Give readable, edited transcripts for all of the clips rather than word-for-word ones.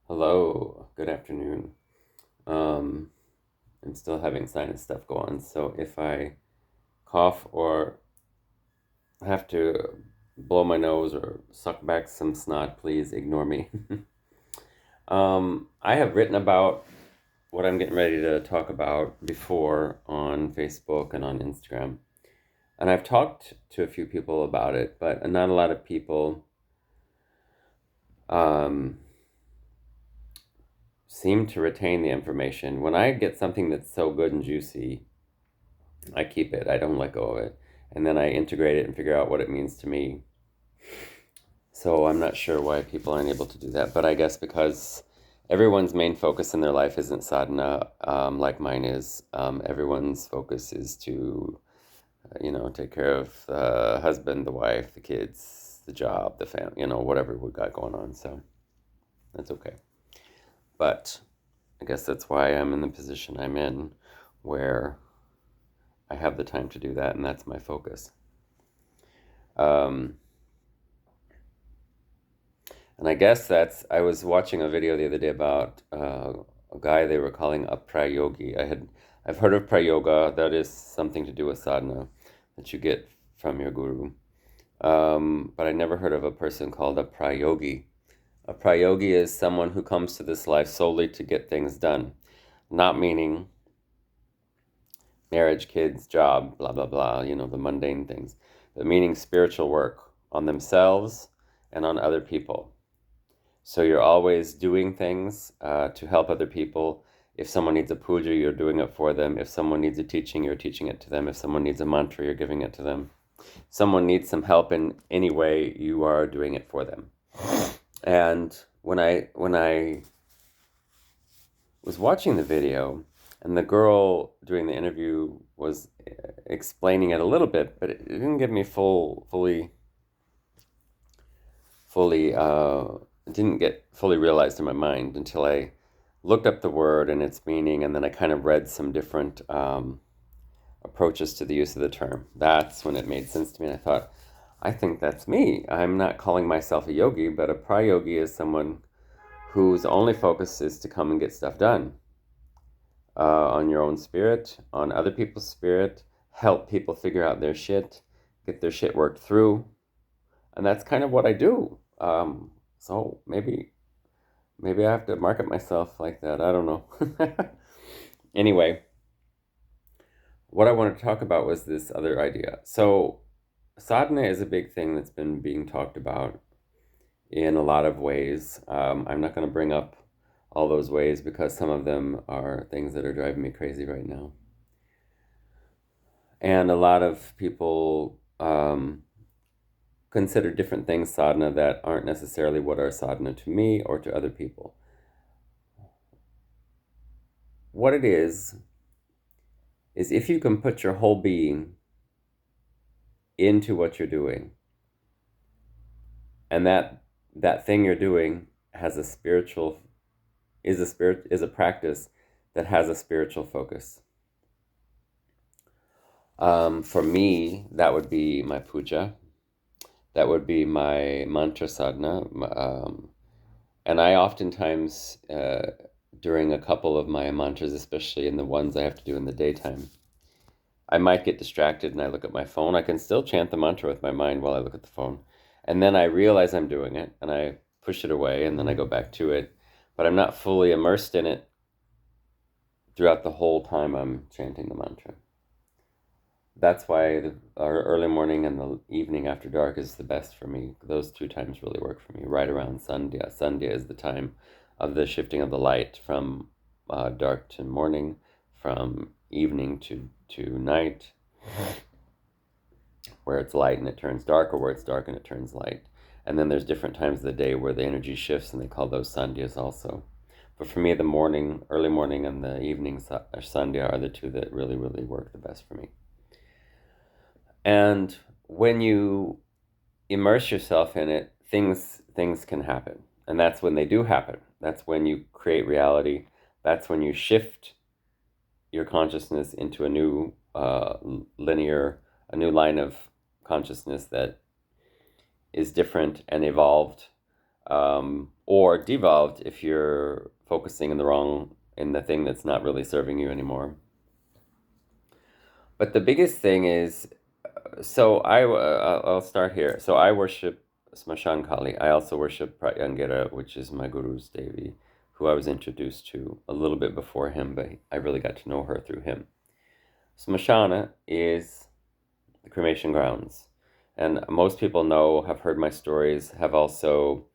Hello, good afternoon. Um, I'm still having sinus stuff go on, so if I cough or have to blow my nose or suck back some snot, please ignore me. I have written about what I'm getting ready to talk about before on Facebook and on Instagram, and I've talked to a few people about it, but not a lot of people um, seem to retain the information. When I get something that's so good and juicy, I keep it. I don't let go of it. And then I integrate it and figure out what it means to me. So I'm not sure why people aren't able to do that. But I guess because everyone's main focus in their life isn't sadhana like mine is. Everyone's focus is to, take care of the husband, the wife, the kids, the job, the family, whatever we got going on. So that's okay. But I guess that's why I'm in the position I'm in where I have the time to do that, and that's my focus. Um, And I guess I was watching a video the other day about a guy they were calling a prayogi. I've heard of prayoga. That is something to do with sadhana that you get from your guru. But I never heard of a person called a prayogi. A prayogi is someone who comes to this life solely to get things done, not meaning marriage, kids, job, blah, blah, blah, the mundane things, but meaning spiritual work on themselves and on other people. So you're always doing things to help other people. If someone needs a puja, you're doing it for them. If someone needs a teaching, you're teaching it to them. If someone needs a mantra, you're giving it to them. Someone needs some help in any way, you are doing it for them. And when I was watching the video, and the girl doing the interview was explaining it a little bit, but it didn't give me fully it didn't get fully realized in my mind until I looked up the word and its meaning, and then I kind of read some different approaches to the use of the term. That's when it made sense to me, and I thought, I think that's me. I'm not calling myself a yogi, but a prayogi is someone whose only focus is to come and get stuff done on your own spirit, on other people's spirit, help people figure out their shit, get their shit worked through, and that's kind of what I do. So maybe I have to market myself like that. I don't know. Anyway, what I wanted to talk about was this other idea. So sadhana is a big thing that's been being talked about in a lot of ways. I'm not going to bring up all those ways because some of them are things that are driving me crazy right now. And a lot of people consider different things sadhana that aren't necessarily what are sadhana to me or to other people. What it is if you can put your whole being into what you're doing, and that thing you're doing has a spiritual is a practice that has a spiritual focus. For me, that would be my puja. That would be my mantra sadhana. And I oftentimes, during a couple of my mantras, especially in the ones I have to do in the daytime, I might get distracted and I look at my phone. I can still chant the mantra with my mind while I look at the phone. And then I realize I'm doing it and I push it away and then I go back to it. But I'm not fully immersed in it throughout the whole time I'm chanting the mantra. That's why our early morning and the evening after dark is the best for me. Those two times really work for me. Right around Sandhya. Sandhya is the time of the shifting of the light from dark to morning, from evening to night, where it's light and it turns dark, or where it's dark and it turns light. And then there's different times of the day where the energy shifts, and they call those Sandhyas also. But for me, the morning, early morning, and the evening Sandhya are the two that really, really work the best for me. And when you immerse yourself in it, things can happen. And that's when they do happen. That's when you create reality. That's when you shift your consciousness into a new a new line of consciousness that is different and evolved or devolved if you're focusing in the thing that's not really serving you anymore. But the biggest thing is, I'll start here. So I worship Smashan Kali. I also worship Pratyangera, which is my guru's Devi, who I was introduced to a little bit before him, but I really got to know her through him. Smashana is the cremation grounds. And most people have heard my stories, have also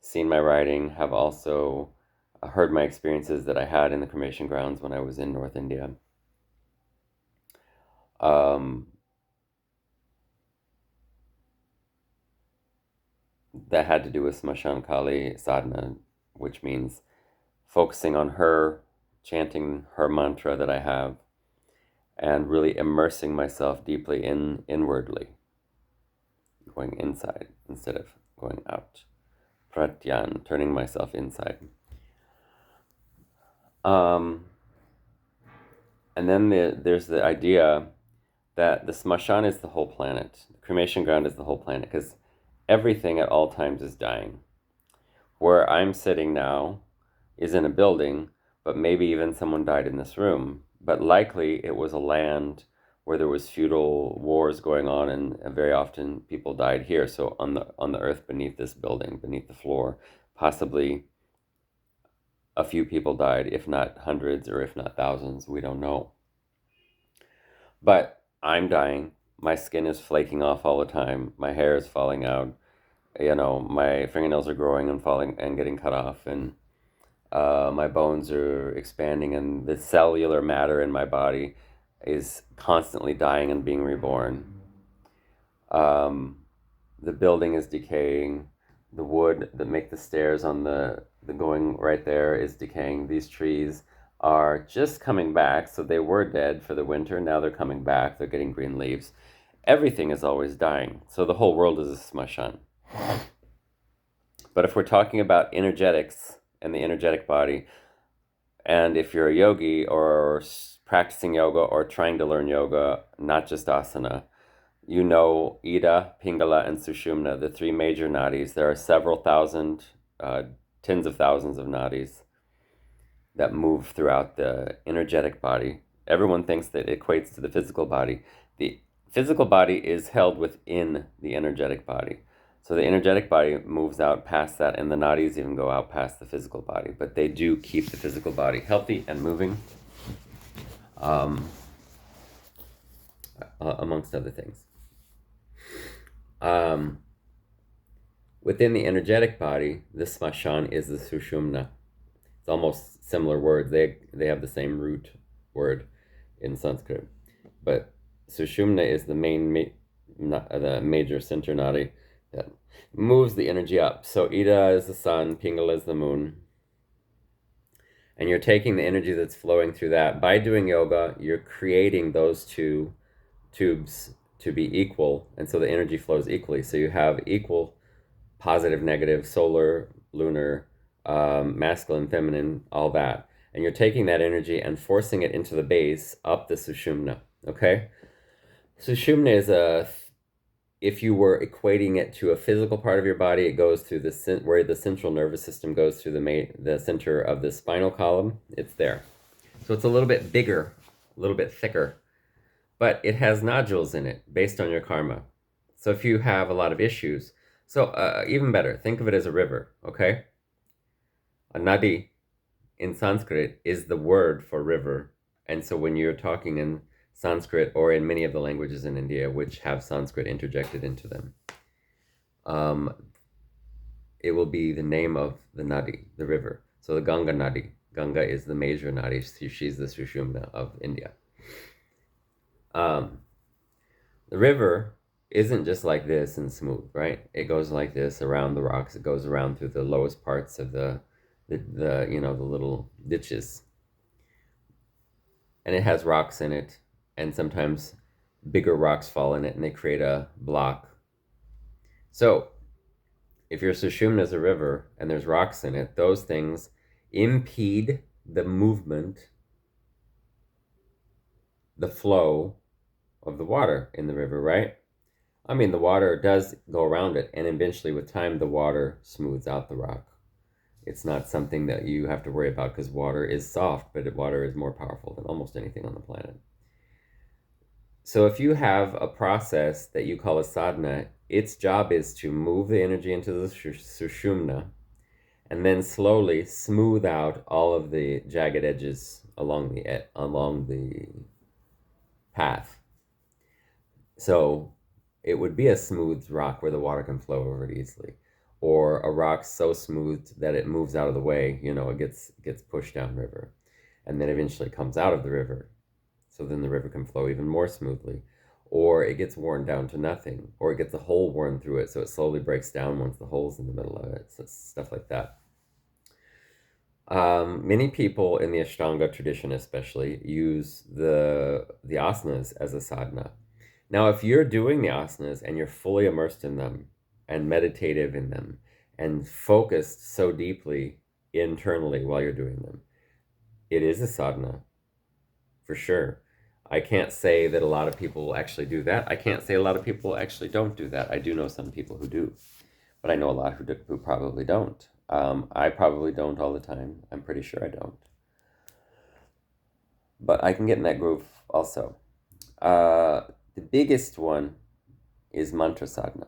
seen my writing, have also heard my experiences that I had in the cremation grounds when I was in North India. Um, that had to do with Smashan Kali sadhana, which means focusing on her, chanting her mantra that I have, and really immersing myself deeply inwardly, going inside instead of going out. Pratyan, turning myself inside. Um, and then there's the idea that the smashan is the whole planet. The cremation ground is the whole planet because everything at all times is dying. Where I'm sitting now is in a building, but maybe even someone died in this room. But likely it was a land where there was feudal wars going on, and very often people died here. So on the earth beneath this building, beneath the floor, possibly a few people died, if not hundreds or if not thousands. We don't know. But I'm dying. My skin is flaking off all the time. My hair is falling out. My fingernails are growing and falling and getting cut off, and my bones are expanding, and the cellular matter in my body is constantly dying and being reborn. The building is decaying. The wood that make the stairs on the going right there is decaying. These trees are just coming back. So they were dead for the winter. Now they're coming back. They're getting green leaves. Everything is always dying. So the whole world is a smashan. But if we're talking about energetics and the energetic body, and if you're a yogi or practicing yoga or trying to learn yoga, not just asana, you know Ida, Pingala, and Sushumna, the three major nadis. There are several thousand, tens of thousands of nadis that move throughout the energetic body. Everyone thinks that it equates to the physical body. The physical body is held within the energetic body. So the energetic body moves out past that, and the nadis even go out past the physical body. But they do keep the physical body healthy and moving, amongst other things. Within the energetic body, the smashan is the sushumna. It's almost similar words. They have the same root word in Sanskrit, but sushumna is the the major center nadi that moves the energy up. So Ida is the sun, Pingala is the moon, and you're taking the energy that's flowing through that. By doing yoga, you're creating those two tubes to be equal, and so the energy flows equally. So you have equal positive, negative, solar, lunar, masculine, feminine, all that. And you're taking that energy and forcing it into the base, up the sushumna, okay? Sushumna is if you were equating it to a physical part of your body, it goes through where the central nervous system goes through the center of the spinal column. It's there. So it's a little bit bigger, a little bit thicker, but it has nodules in it based on your karma. So if you have a lot of issues, even better, think of it as a river, okay? A nadi in Sanskrit is the word for river. And so when you're talking in Sanskrit or in many of the languages in India which have Sanskrit interjected into them, it will be the name of the nadi, the river. So the Ganga nadi. Ganga is the major nadi. She's the Sushumna of India. The river isn't just like this and smooth, right? It goes like this around the rocks. It goes around through the lowest parts of the little ditches. And it has rocks in it, and sometimes bigger rocks fall in it and they create a block. So if your Sushumna is a river and there's rocks in it, those things impede the movement, the flow of the water in the river, right? The water does go around it, and eventually with time the water smooths out the rock. It's not something that you have to worry about because water is soft, but water is more powerful than almost anything on the planet. So if you have a process that you call a sadhana, its job is to move the energy into the sushumna and then slowly smooth out all of the jagged edges along the path. So it would be a smooth rock where the water can flow over it easily, or a rock so smooth that it moves out of the way. It gets pushed downriver, and then eventually comes out of the river. So then the river can flow even more smoothly, or it gets worn down to nothing, or it gets a hole worn through it, so it slowly breaks down once the hole's in the middle of it. So stuff like that. Many people in the Ashtanga tradition, especially, use the asanas as a sadhana. Now, if you're doing the asanas and you're fully immersed in them and meditative in them and focused so deeply internally while you're doing them, it is a sadhana for sure. I can't say that a lot of people actually do that. I can't say a lot of people actually don't do that. I do know some people who do, but I know a lot who probably don't. I probably don't all the time. I'm pretty sure I don't. But I can get in that groove also. The biggest one is mantra sadhana.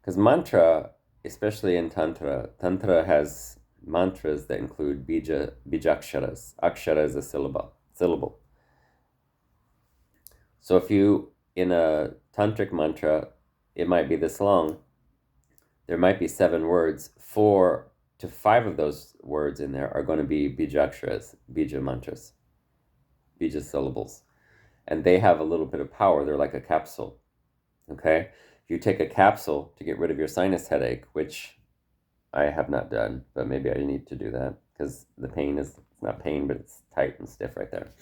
Because mantra, especially in Tantra has mantras that include bijaksharas. Akshara is a syllable. So if you, in a tantric mantra, it might be this long. There might be 7 words. 4 to 5 of those words in there are going to be bijaksharas, bija mantras, bija syllables. And they have a little bit of power. They're like a capsule. Okay? If you take a capsule to get rid of your sinus headache, which I have not done, but maybe I need to do that because the pain is, it's not pain, but it's tight and stiff right there.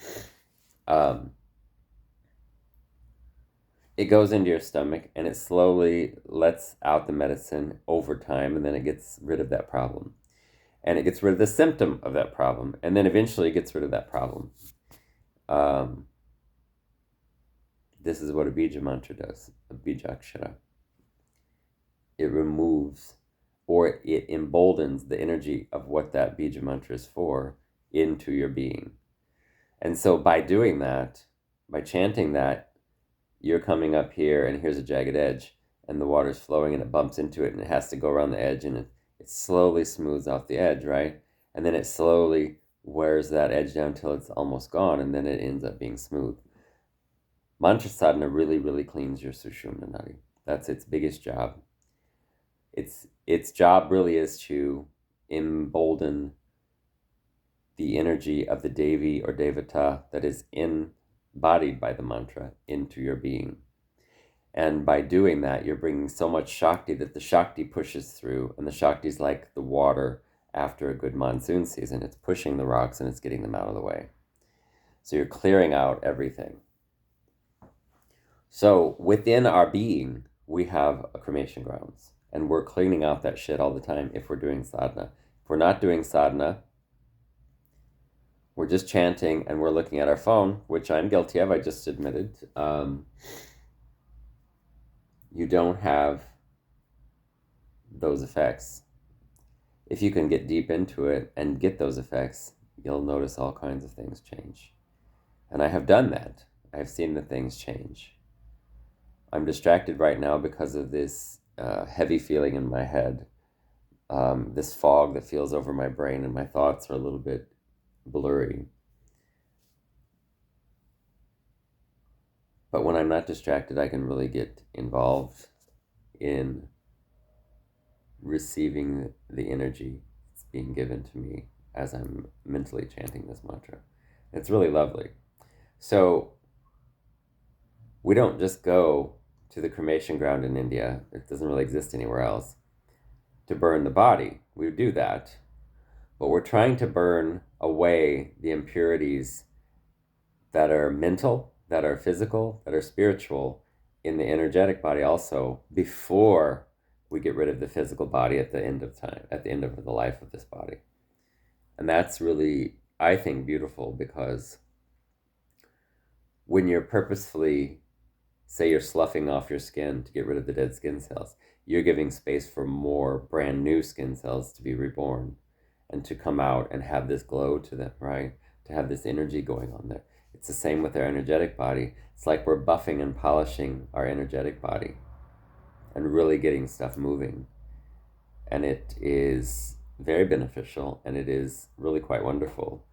It goes into your stomach and it slowly lets out the medicine over time, and then it gets rid of that problem. And it gets rid of the symptom of that problem, and then eventually it gets rid of that problem. This is what a bija mantra does, a bijakshara. It removes or it emboldens the energy of what that bija mantra is for into your being. And so by doing that, by chanting that, you're coming up here and here's a jagged edge and the water's flowing and it bumps into it and it has to go around the edge, and it slowly smooths off the edge, right? And then it slowly wears that edge down until it's almost gone, and then it ends up being smooth. Mantra sadhana really, really cleans your sushumna nadi. That's its biggest job. Its job really is to embolden the energy of the Devi or Devata that is embodied by the mantra into your being. And by doing that, you're bringing so much Shakti that the Shakti pushes through, and the Shakti is like the water after a good monsoon season. It's pushing the rocks and it's getting them out of the way. So you're clearing out everything. So within our being, we have a cremation grounds, and we're cleaning out that shit all the time if we're doing sadhana. If we're not doing sadhana, we're just chanting and we're looking at our phone, which I'm guilty of, I just admitted. You don't have those effects. If you can get deep into it and get those effects, you'll notice all kinds of things change. And I have done that. I've seen the things change. I'm distracted right now because of this heavy feeling in my head, this fog that feels over my brain, and my thoughts are a little bit blurry. But when I'm not distracted, I can really get involved in receiving the energy that's being given to me as I'm mentally chanting this mantra. It's really lovely. So we don't just go to the cremation ground in India, it doesn't really exist anywhere else, to burn the body. We do that, but we're trying to burn away the impurities that are mental, that are physical, that are spiritual in the energetic body also, before we get rid of the physical body at the end of time, at the end of the life of this body. And that's really, I think, beautiful, because when you're purposefully, say you're sloughing off your skin to get rid of the dead skin cells, you're giving space for more brand new skin cells to be reborn. and to come out and have this glow to them, right? To have this energy going on there. It's the same with our energetic body. It's like we're buffing and polishing our energetic body and really getting stuff moving. And it is very beneficial, and it is really quite wonderful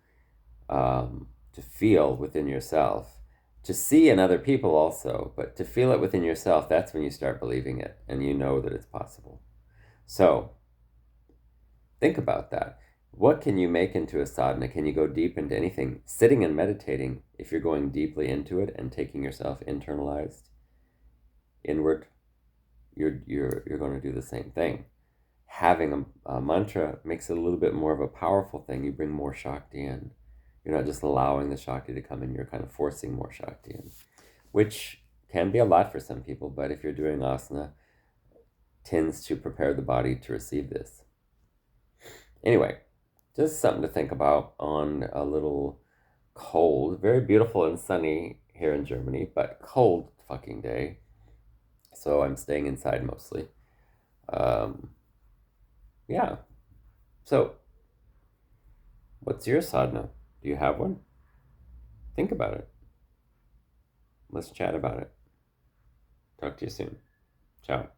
to feel within yourself, to see in other people also, but to feel it within yourself. That's when you start believing it and you know that it's possible. So think about that. What can you make into a sadhana? Can you go deep into anything? Sitting and meditating, if you're going deeply into it and taking yourself internalized inward, you're going to do the same thing. Having a mantra makes it a little bit more of a powerful thing. You bring more Shakti in. You're not just allowing the Shakti to come in, you're kind of forcing more Shakti in, which can be a lot for some people, but if you're doing asana, tends to prepare the body to receive this. Anyway, just something to think about on a little cold, very beautiful and sunny here in Germany, but cold fucking day. So I'm staying inside mostly. Yeah. So, what's your sadhana? Do you have one? Think about it. Let's chat about it. Talk to you soon. Ciao.